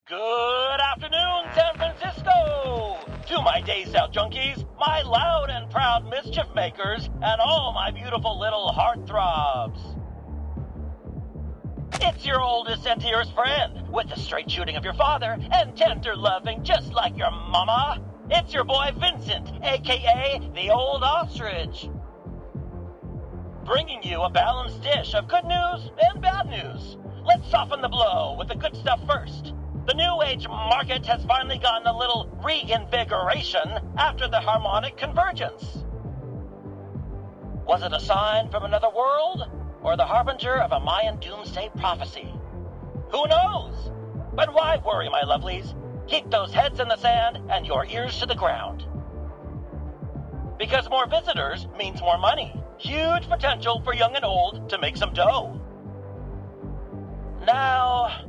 Good afternoon, San Francisco! To my Day South junkies, my loud and proud mischief makers, and all my beautiful little heartthrobs. It's your oldest and dearest friend, with the straight shooting of your father, and tender loving just like your mama. It's your boy Vincent, aka the Old Ostrich. Bringing you a balanced dish of good news and bad news. Let's soften the blow with the good stuff first. The New Age market has finally gotten a little reinvigoration after the harmonic convergence. Was it a sign from another world, or the harbinger of a Mayan doomsday prophecy? Who knows? But why worry, my lovelies? Keep those heads in the sand and your ears to the ground. Because more visitors means more money. Huge potential for young and old to make some dough. Now,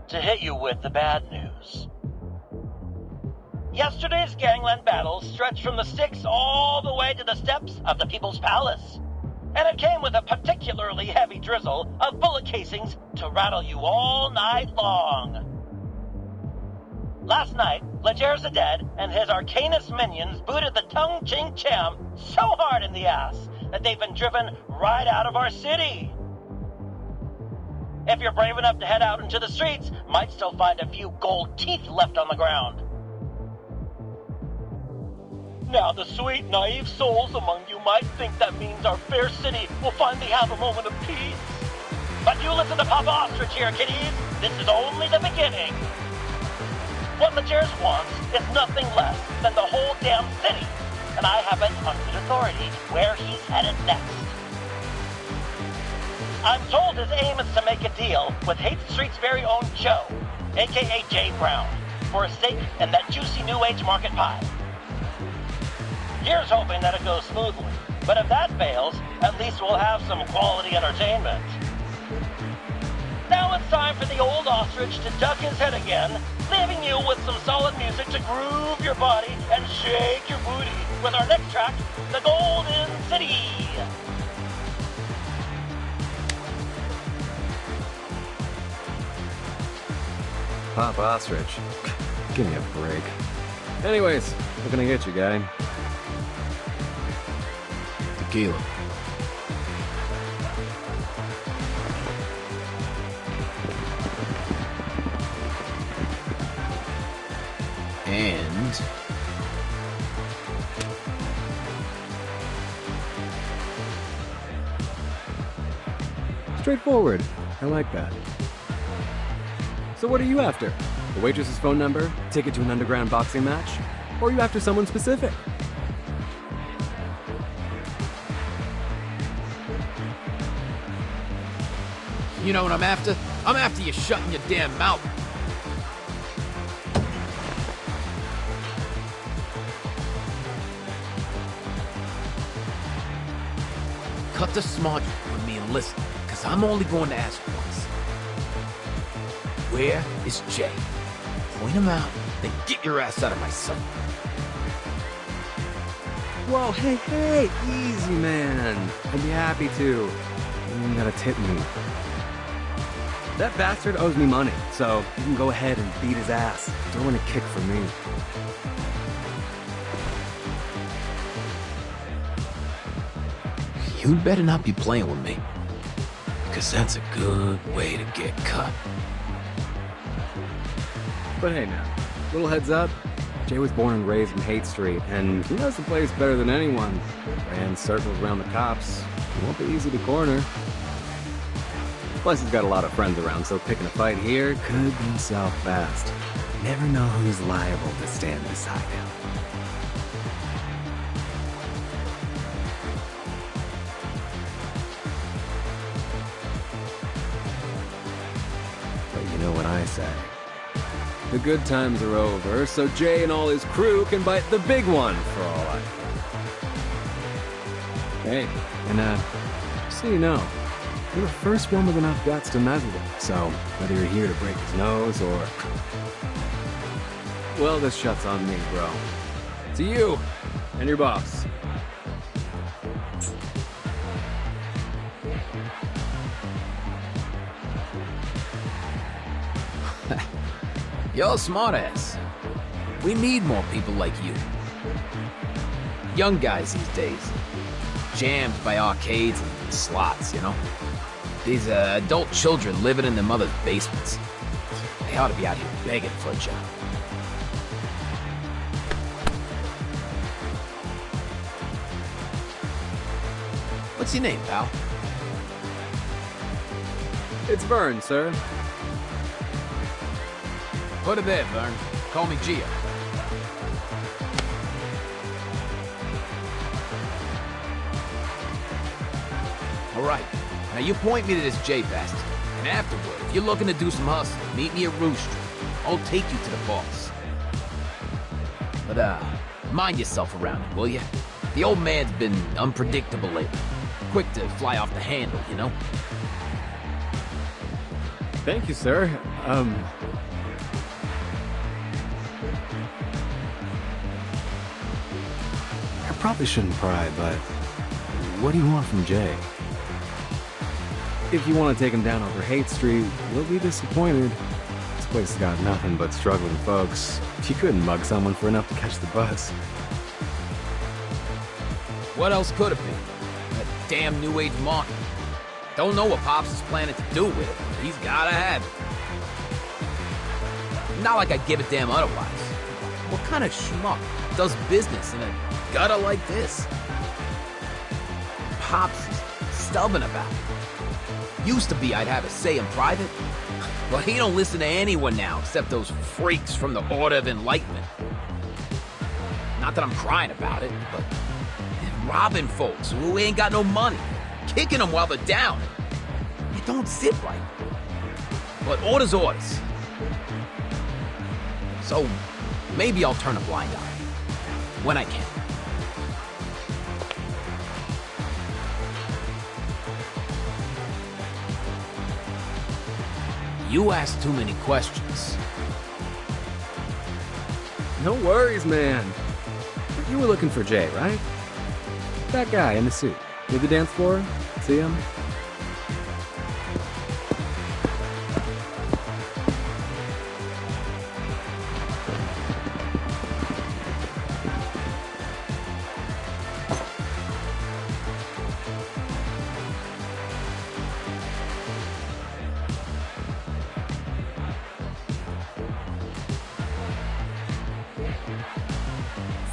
to hit you with the bad news. Yesterday's gangland battle stretched from the Styx all the way to the steps of the People's Palace. And it came with a particularly heavy drizzle of bullet casings to rattle you all night long. Last night, Leger Zeded and his Arcanist minions booted the Tung Ching Cham so hard in the ass that they've been driven right out of our city. If you're brave enough to head out into the streets, might still find a few gold teeth left on the ground. Now the sweet, naive souls among you might think that means our fair city will finally have a moment of peace. But you listen to Papa Ostrich here, kiddies. This is only the beginning. What Legers wants is nothing less than the whole damn city, and I have it on good authority where he's headed next. I'm told his aim is to make a deal with Hate Street's very own Joe, aka Jay Brown, for a stake in that juicy New Age market pie. Here's hoping that it goes smoothly, but if that fails, at least we'll have some quality entertainment. Now it's time for the Old Ostrich to duck his head again, leaving you with some solid music to groove your body and shake your booty with our next track, The Golden City. Pop Ostrich. Give me a break. Anyways, what can I get you, guy? Tequila. And Straightforward. I like that. So what are you after? The waitress's phone number? Ticket to an underground boxing match? Or are you after someone specific? you know what I'm after? I'm after you shutting your damn mouth. Cut the smart with me and listen, because I'm only going to ask once. Where is Jay? Point him out, then get your ass out of my sight. Whoa, hey, easy, man. I'd be happy to. You gotta tip me. That bastard owes me money, so you can go ahead and beat his ass. Don't want a kick from me. You'd better not be playing with me, because that's a good way to get cut. But hey now, little heads up. Jay was born and raised in Hate Street, and he knows the place better than anyone. Ran circles around the cops. It won't be easy to corner. Plus, he's got a lot of friends around, so picking a fight here could go south fast. Never know who's liable to stand beside him. But you know what I say. The good times are over, so Jay and all his crew can bite the big one for all I care. Hey, and just so you know, you're the first one with enough guts to mess with him, so whether you're here to break his nose or... Well, this shot's on me, bro. To you and your boss. You're a smartass. We need more people like you. Young guys these days. Jammed by arcades and slots, you know? These adult children living in their mother's basements. They ought to be out here begging for a job. What's your name, pal? It's Vern, sir. Put it there, Vern. Call me Gio. All right. Now you point me to this J-Fest, and afterward, if you're looking to do some hustling, meet me at Rooster. I'll take you to the boss. But, mind yourself around him, will you? The old man's been unpredictable lately. Quick to fly off the handle, you know? Thank you, sir. I probably shouldn't pry, but what do you want from Jay? If you want to take him down over Haight Street, you'll be disappointed. This place has got nothing but struggling folks. You couldn't mug someone for enough to catch the bus. What else could it be? That damn New Age market. Don't know what Pops is planning to do with it, but he's gotta have it. Not like I'd give a damn otherwise. What kind of schmuck does business in a gutter like this? Pops is stubborn about it. Used to be I'd have a say in private. Well, he don't listen to anyone now except those freaks from the Order of Enlightenment. Not that I'm crying about it, but robbing folks who ain't got no money, kicking them while they're down. It don't sit right. But orders orders. So maybe I'll turn a blind eye when I can. You ask too many questions. No worries, man. You were looking for Jay, right? That guy in the suit. Did the dance floor? See him?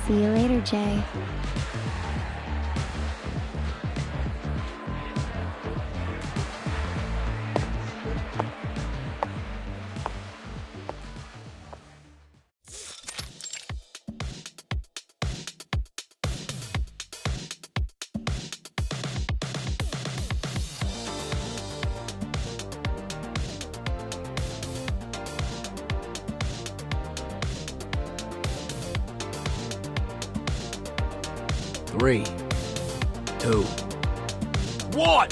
See you later, Jay. Three, 2, 1!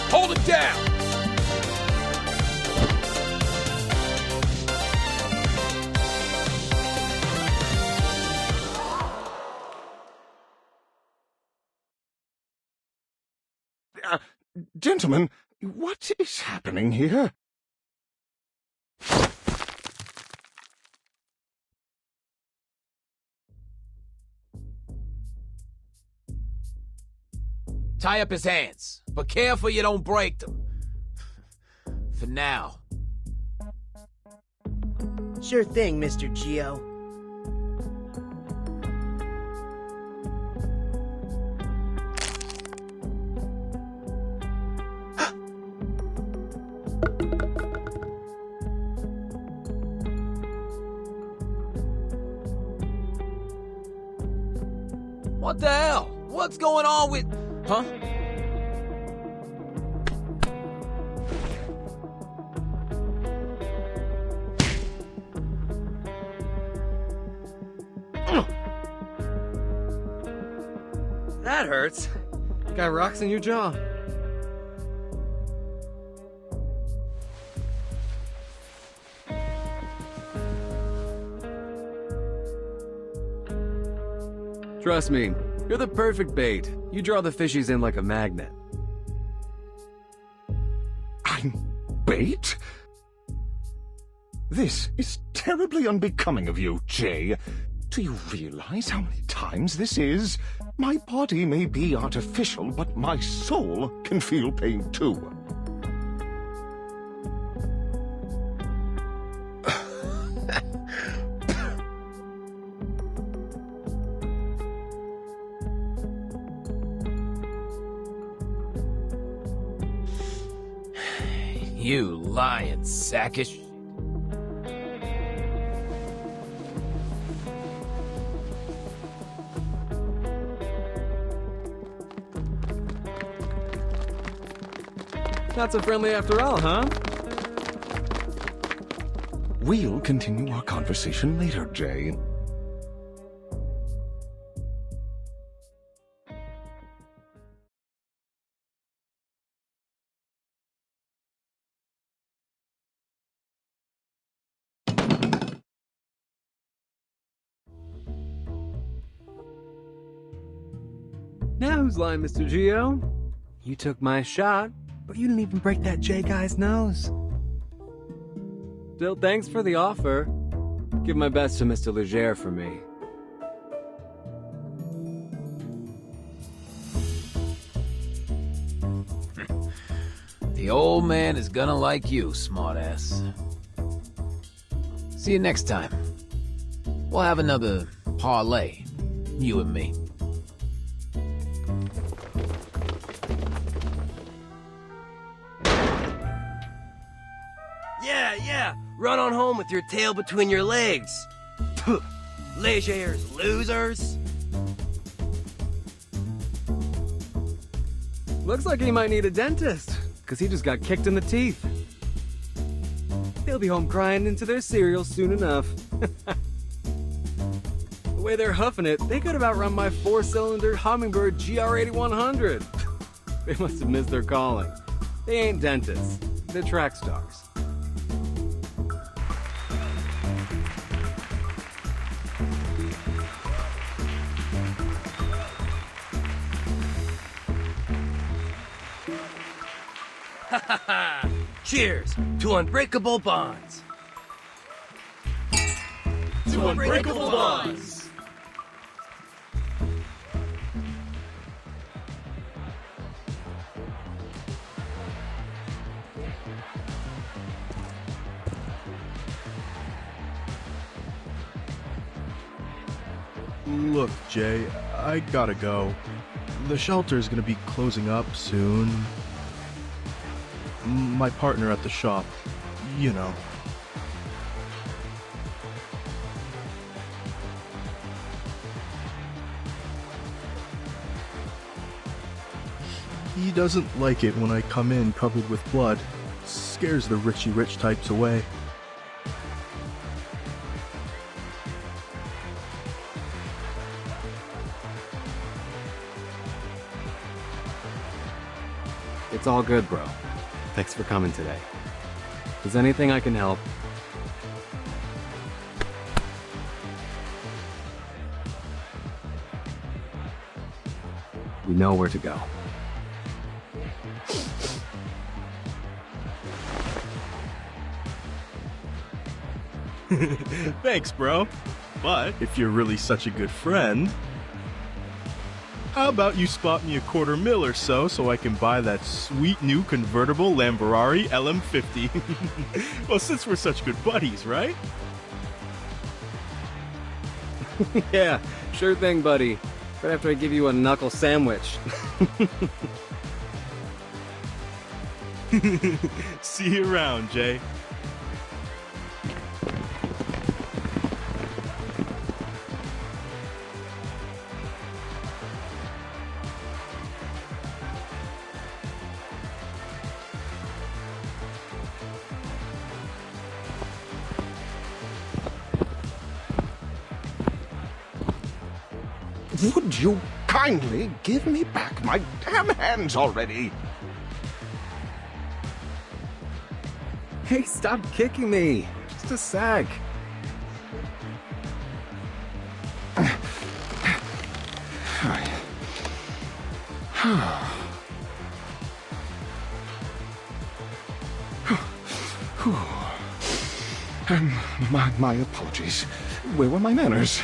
Hold it down! Gentlemen, what is happening here? Tie up his hands, but careful you don't break them. For now. Sure thing, Mr. Gio. What the hell? What's going on with... Huh? That hurts. Got rocks in your jaw. Trust me, You're the perfect bait. You draw the fishies in like a magnet. I'm bait? This is terribly unbecoming of you, Jay. Do you realize how many times this is? My body may be artificial, but my soul can feel pain too. You lying sack of shit. Not so friendly after all, huh? We'll continue our conversation later, Jay. Now who's lying, Mr. Geo? You took my shot, but you didn't even break that J guy's nose. Still, thanks for the offer. Give my best to Mr. Leger for me. The old man is gonna like you, smartass. See you next time. We'll have another parlay, you and me. Yeah, run on home with your tail between your legs. Legers, losers. Looks like he might need a dentist, because he just got kicked in the teeth. They'll be home crying into their cereal soon enough. The way they're huffing it, they could have outrun my 4-cylinder Hummingbird GR8100. They must have missed their calling. They ain't dentists. They're track stars. Cheers to unbreakable bonds. To unbreakable bonds. Look, Jay, I gotta go. The shelter's gonna be closing up soon. My partner at the shop, you know. He doesn't like it when I come in covered with blood. Scares the Richie Rich types away. It's all good, bro. Thanks for coming today. If there's anything I can help, you know where to go. Thanks, bro. But if you're really such a good friend, how about you spot me $250,000 so I can buy that sweet new convertible Lamborghini LM50? Well, since we're such good buddies, right? Yeah, sure thing, buddy. Right after I give you a knuckle sandwich. See you around, Jay. Would you kindly give me back my damn hands already? Hey, stop kicking me. Just a sec. My apologies. Where were my manners?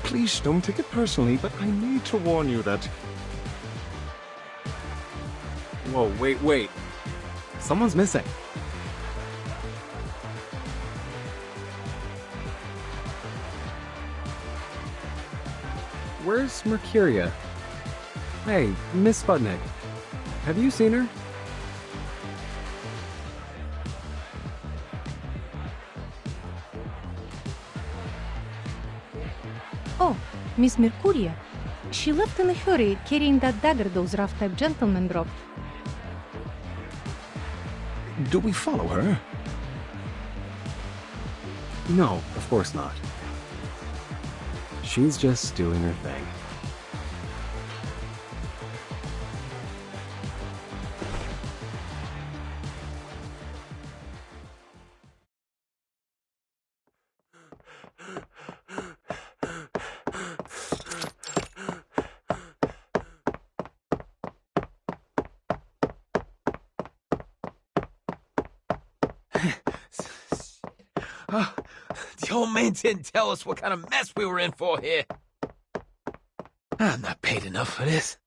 Please don't take it personally, but I need to warn you that... Whoa, wait. Someone's missing. Where's Mercuria? Hey, Miss Sputnik. Have you seen her? Oh, Miss Mercuria. She left in a hurry, carrying that dagger those rough-type gentlemen dropped. Do we follow her? No, of course not. She's just doing her thing. The old man didn't tell us what kind of mess we were in for here. I'm not paid enough for this.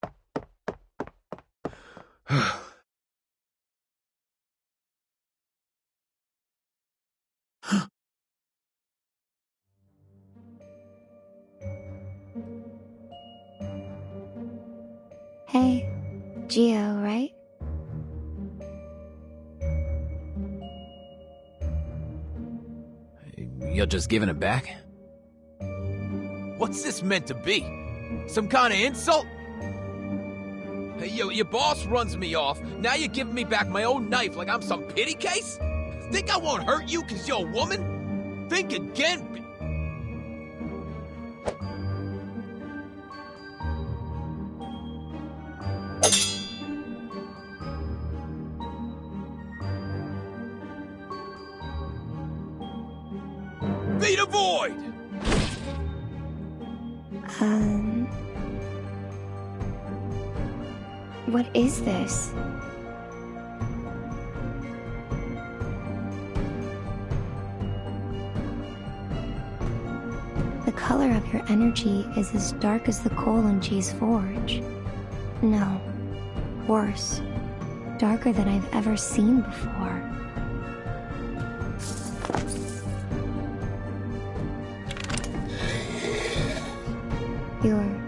Hey, Geo, right? You're just giving it back? What's this meant to be? Some kind of insult? Hey, your boss runs me off. Now you're giving me back my own knife like I'm some pity case? Think I won't hurt you because you're a woman? Think again. Feed a void! What is this? The color of your energy is as dark as the coal in G's forge. No, worse. Darker than I've ever seen before. You're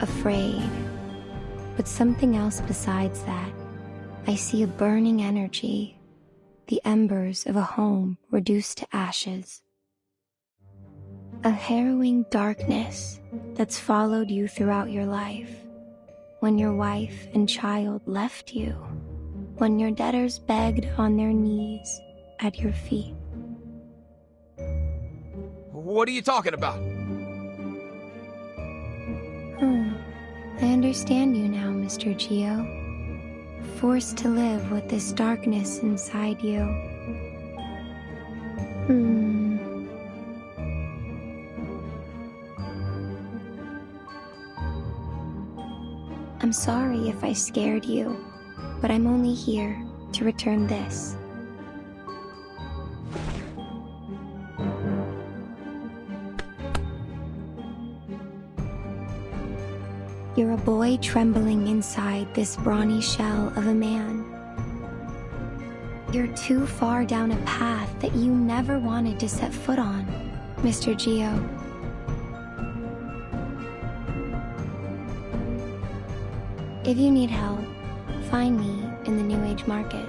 afraid. But something else besides that. I see a burning energy. The embers of a home reduced to ashes. A harrowing darkness that's followed you throughout your life. When your wife and child left you. When your debtors begged on their knees at your feet. What are you talking about? I understand you now, Mr. Geo. Forced to live with this darkness inside you. I'm sorry if I scared you, but I'm only here to return this. You're a boy trembling inside this brawny shell of a man. You're too far down a path that you never wanted to set foot on, Mr. Geo. If you need help, find me in the New Age market.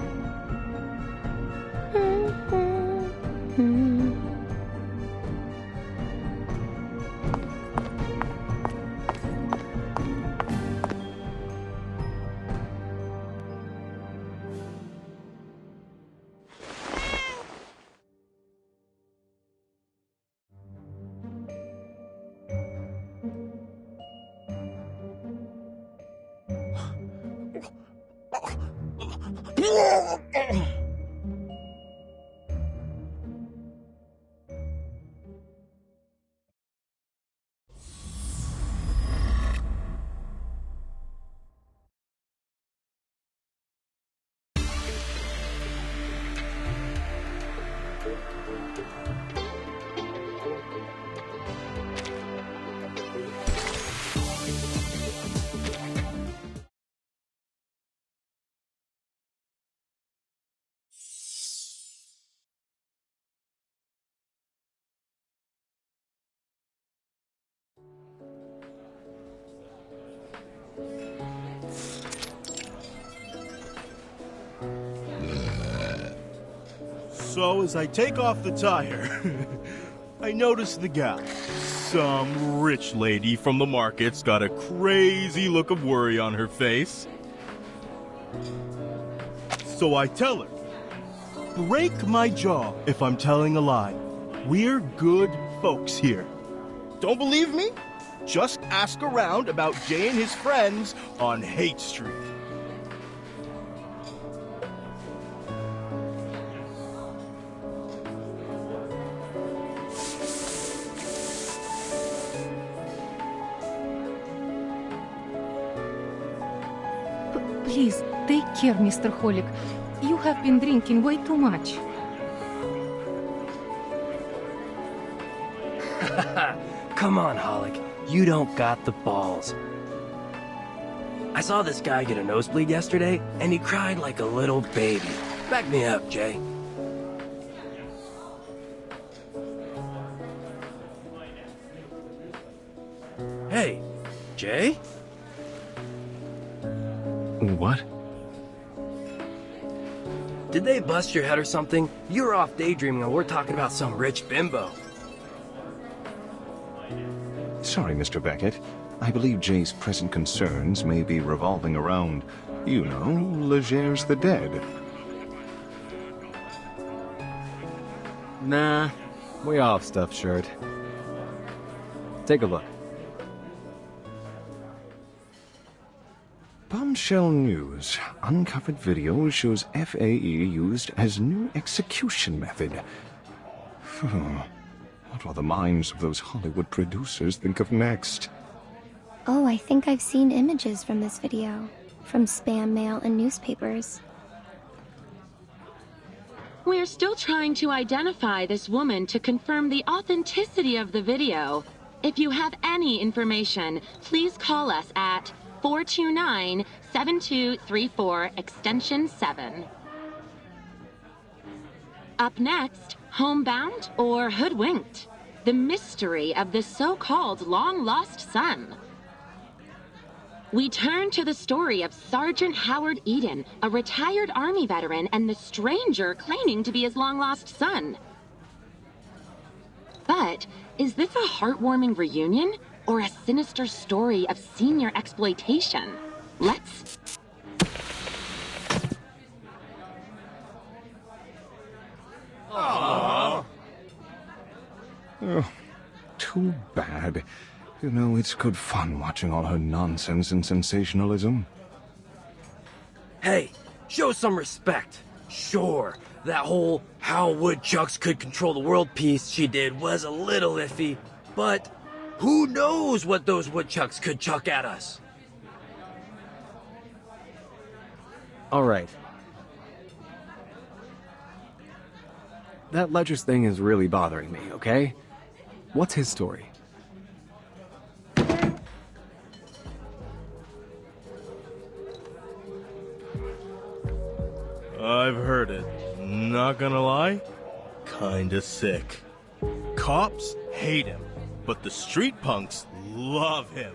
So as I take off the tire, I notice the gal. Some rich lady from the market's got a crazy look of worry on her face. So I tell her, break my jaw if I'm telling a lie. We're good folks here. Don't believe me? Just ask around about Jay and his friends on Hate Street. Please, take care, Mr. Holic. You have been drinking way too much. Come on, Holic. You don't got the balls. I saw this guy get a nosebleed yesterday, and he cried like a little baby. Back me up, Jay. Hey, Jay? What? Did they bust your head or something? You were off daydreaming and we're talking about some rich bimbo. Sorry, Mr. Beckett. I believe Jay's present concerns may be revolving around, you know, Leger's the dead. Nah, way off, stuffed shirt. Take a look. Bombshell News. Uncovered video shows FAE used as new execution method. What will the minds of those Hollywood producers think of next? Oh, I think I've seen images from this video. From spam mail and newspapers. We're still trying to identify this woman to confirm the authenticity of the video. If you have any information, please call us at 429-7234 extension 7. Up next, homebound or hoodwinked? The mystery of the so-called long-lost son. We turn to the story of Sergeant Howard Eden, a retired Army veteran, and the stranger claiming to be his long-lost son. But is this a heartwarming reunion or a sinister story of senior exploitation? Let's... Aww. Oh, too bad. You know, it's good fun watching all her nonsense and sensationalism. Hey, show some respect. Sure, that whole how woodchucks could control the world piece she did was a little iffy, but who knows what those woodchucks could chuck at us? All right. That Ledger's thing is really bothering me, okay? What's his story? I've heard it. Not gonna lie, kinda sick. Cops hate him, but the street punks love him.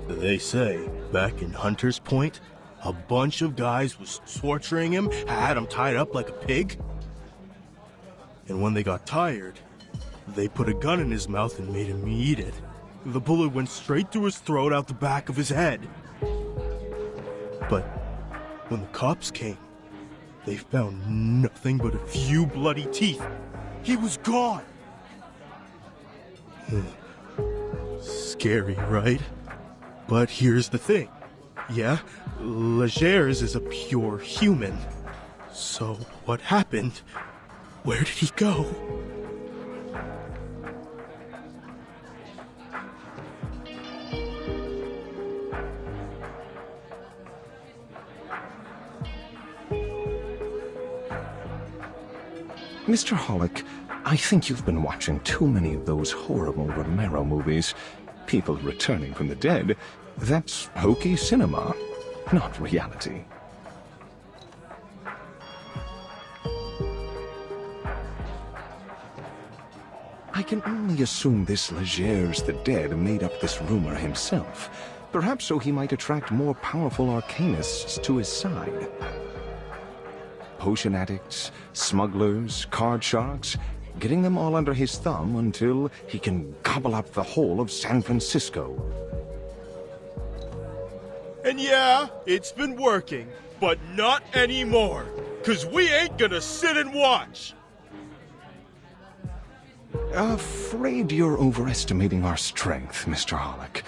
They say, back in Hunter's Point, a bunch of guys was torturing him, had him tied up like a pig. And when they got tired, they put a gun in his mouth and made him eat it. The bullet went straight through his throat out the back of his head. But when the cops came, they found nothing but a few bloody teeth. He was gone. Scary, right? But here's the thing. Yeah, Legers is a pure human. So what happened? Where did he go? Mr. Holic, I think you've been watching too many of those horrible Romero movies. People returning from the dead. That's hokey cinema, not reality. I can only assume this Legers the Dead made up this rumor himself, perhaps so he might attract more powerful arcanists to his side. potion addicts, smugglers, card sharks, getting them all under his thumb until he can gobble up the whole of San Francisco. And yeah, it's been working, but not anymore. 'Cause we ain't gonna sit and watch. Afraid you're overestimating our strength, Mr. Hollick.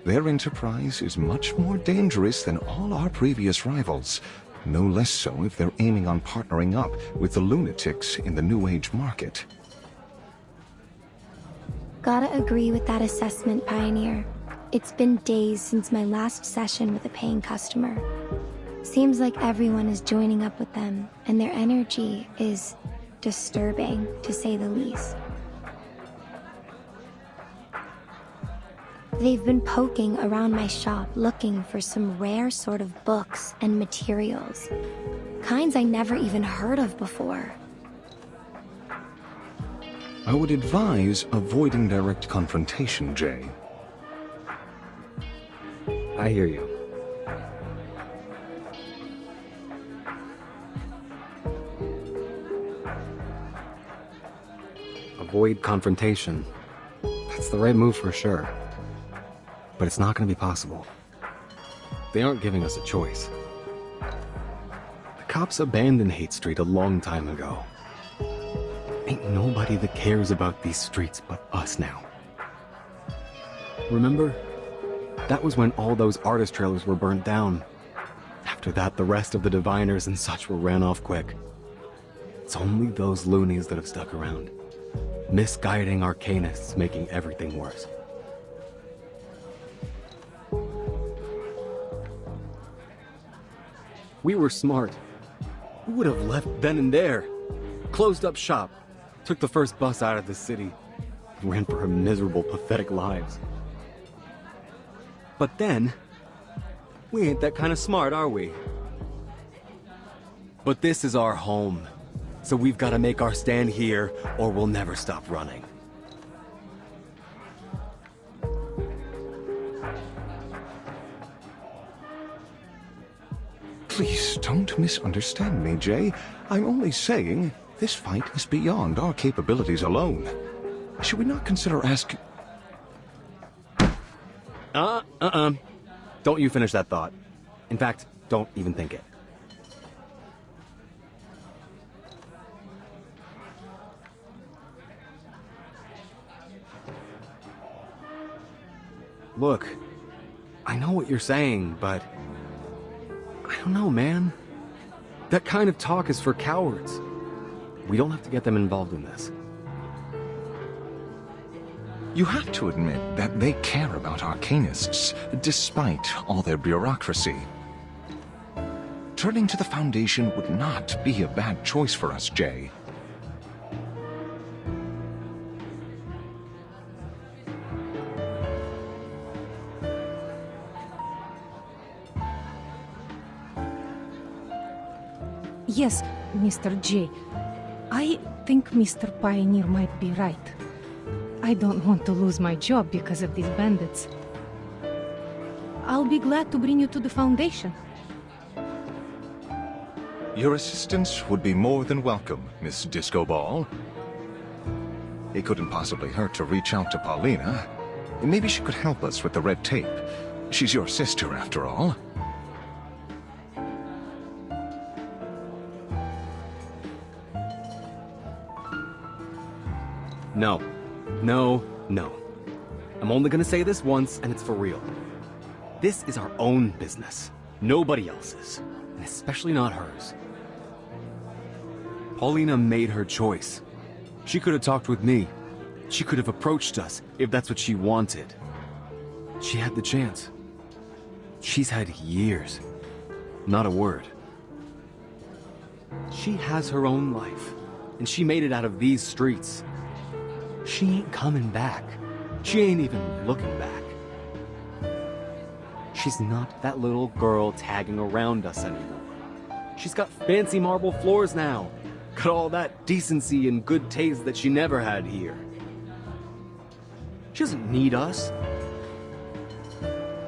Their enterprise is much more dangerous than all our previous rivals. No less so if they're aiming on partnering up with the lunatics in the New Age market. Gotta agree with that assessment, Pioneer. It's been days since my last session with a paying customer. Seems like everyone is joining up with them, and their energy is disturbing, to say the least. They've been poking around my shop looking for some rare sort of books and materials. Kinds I never even heard of before. I would advise avoiding direct confrontation, Jay. I hear you. Avoid confrontation. That's the right move for sure. But it's not going to be possible. They aren't giving us a choice. The cops abandoned Hate Street a long time ago. Ain't nobody that cares about these streets but us now. Remember? That was when all those artist trailers were burnt down. After that, the rest of the diviners and such were ran off quick. It's only those loonies that have stuck around. Misguiding arcanists, making everything worse. We were smart. We would have left then and there. Closed up shop. Took the first bus out of the city. Ran for our miserable, pathetic lives. But then, we ain't that kind of smart, are we? But this is our home. So we've got to make our stand here, or we'll never stop running. Please don't misunderstand me, Jay. I'm only saying this fight is beyond our capabilities alone. Should we not consider asking... Don't you finish that thought. In fact, don't even think it. Look, I know what you're saying, but... I don't know, man. That kind of talk is for cowards. We don't have to get them involved in this. You have to admit that they care about arcanists, despite all their bureaucracy. Turning to the Foundation would not be a bad choice for us, Jay. Yes, Mr. J. I think Mr. Pioneer might be right. I don't want to lose my job because of these bandits. I'll be glad to bring you to the Foundation. Your assistance would be more than welcome, Miss Disco Ball. It couldn't possibly hurt to reach out to Paulina. Maybe she could help us with the red tape. She's your sister, after all. No. No, no. I'm only gonna say this once, and it's for real. This is our own business. Nobody else's. And especially not hers. Paulina made her choice. She could have talked with me. She could have approached us, if that's what she wanted. She had the chance. She's had years. Not a word. She has her own life, and she made it out of these streets. She ain't coming back. She ain't even looking back. She's not that little girl tagging around us anymore. She's got fancy marble floors now. Got all that decency and good taste that she never had here. She doesn't need us.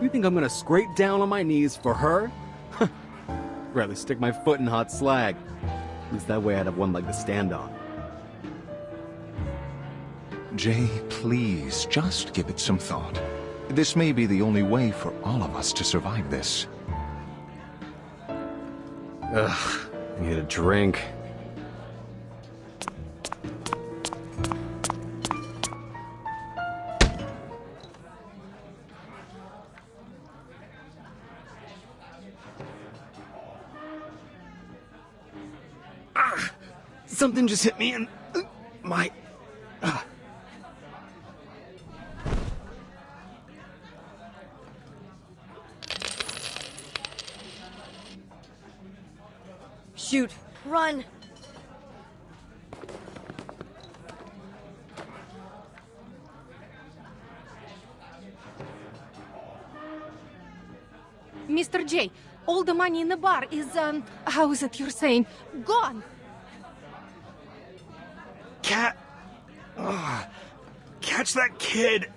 You think I'm gonna scrape down on my knees for her? Rather stick my foot in hot slag. At least that way I'd have one leg to stand on. Jay, please, just give it some thought. This may be the only way for all of us to survive this. Ugh, I need a drink. Something just hit me in my... Shoot! Run! Mr. J, all the money in the bar is, how is it you're saying? Gone! Cat... catch that kid!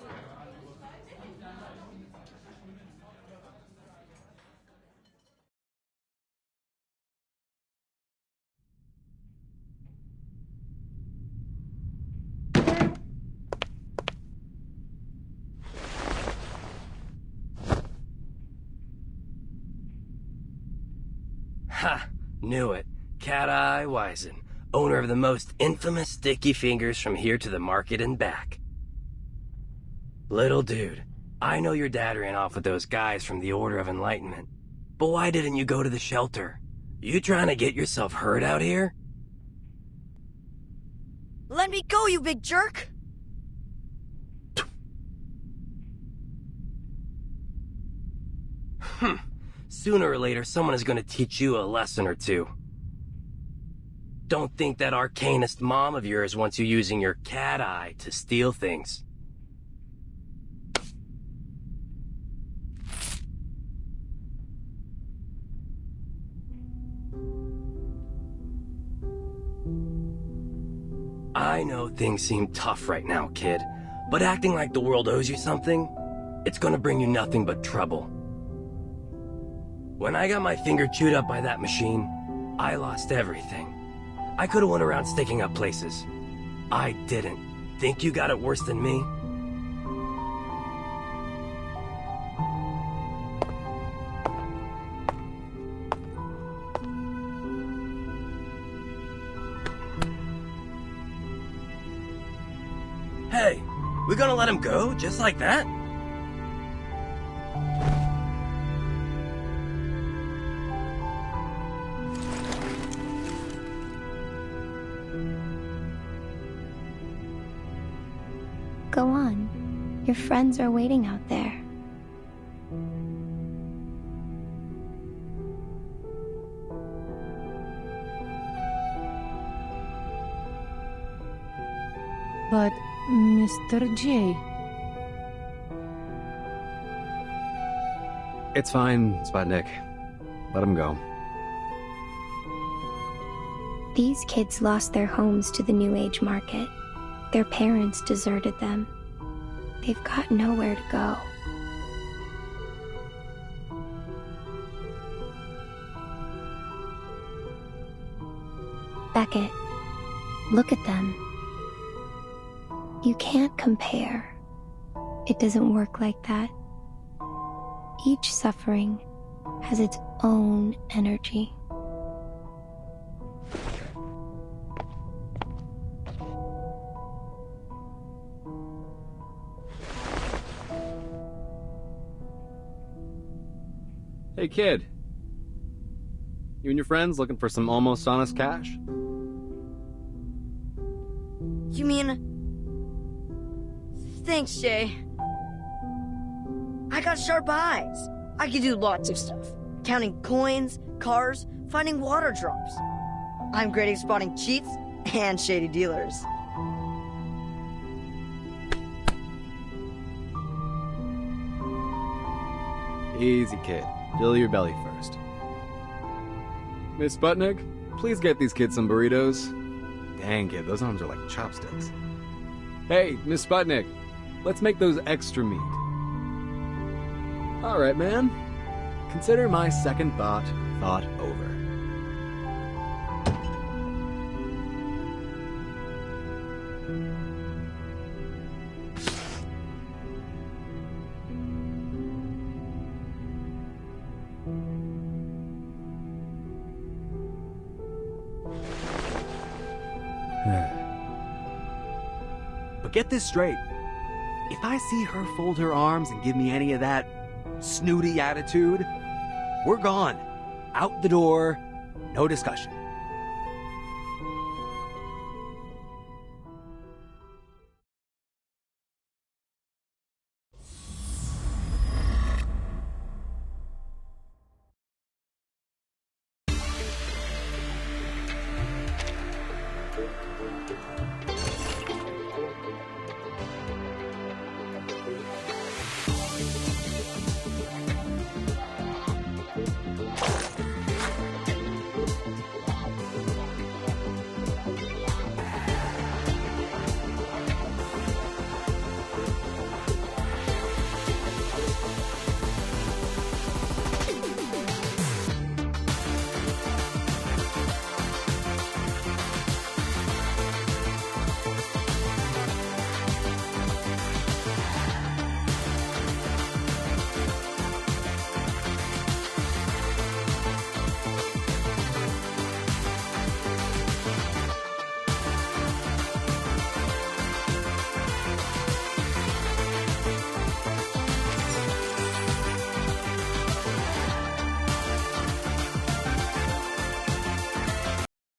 Ha! Knew it. Cat-Eye Wisen, owner of the most infamous sticky fingers from here to the market and back. Little dude, I know your dad ran off with those guys from the Order of Enlightenment, but why didn't you go to the shelter? You trying to get yourself hurt out here? Let me go, you big jerk! Sooner or later, someone is going to teach you a lesson or two. Don't think that arcanist mom of yours wants you using your cat eye to steal things. I know things seem tough right now, kid, but acting like the world owes you something, it's gonna bring you nothing but trouble. When I got my finger chewed up by that machine, I lost everything. I could've went around sticking up places. I didn't. Think you got it worse than me? Hey, we gonna let him go just like that? Go on. Your friends are waiting out there. But, Mr. J... It's fine, Sputnik. Let him go. These kids lost their homes to the New Age market. Their parents deserted them. They've got nowhere to go. Beckett, look at them. You can't compare. It doesn't work like that. Each suffering has its own energy. Hey, kid. You and your friends looking for some almost honest cash? You mean... Thanks, Jay. I got sharp eyes. I can do lots of stuff. Counting coins, cars, finding water drops. I'm great at spotting cheats and shady dealers. Easy, kid. Fill your belly first. Miss Sputnik, please get these kids some burritos. Dang, kid, those arms are like chopsticks. Hey, Miss Sputnik, let's make those extra meat. All right, man. Consider my second thought over. get this straight. If I see her fold her arms and give me any of that snooty attitude, we're gone. Out the door, no discussion.